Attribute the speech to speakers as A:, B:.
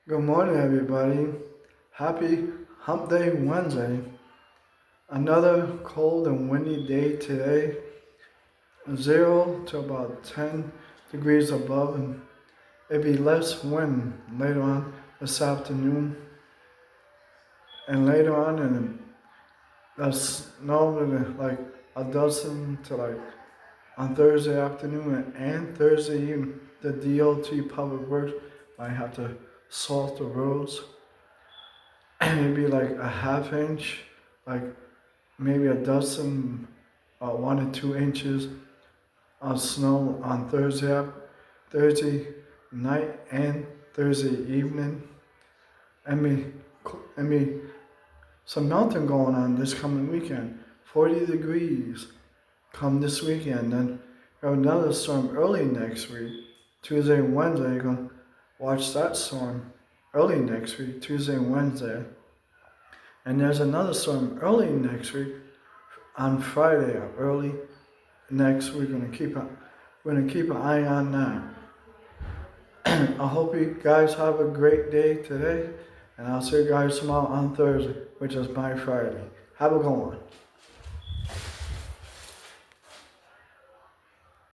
A: Good morning, everybody. Happy Hump Day Wednesday. Another cold and windy day today. 0 to about 10 degrees above, and it'll be less wind later on this afternoon. And later on, and the snow like a dozen to like on Thursday afternoon and Thursday evening. The DOT Public Works might have to salt the roads. Maybe like a half inch, like maybe a dozen, 1 or 2 inches of snow on Thursday night and Thursday evening. I mean, some melting going on this coming weekend. 40 degrees come this weekend. Then we have another storm early next week, Tuesday and Wednesday. You're gonna watch that storm early next week, Tuesday and Wednesday. And there's another storm early next week on Friday, early next week. We're gonna keep an eye on that. I hope you guys have a great day today, and I'll see you guys tomorrow on Thursday, which is my Friday. Have a good one.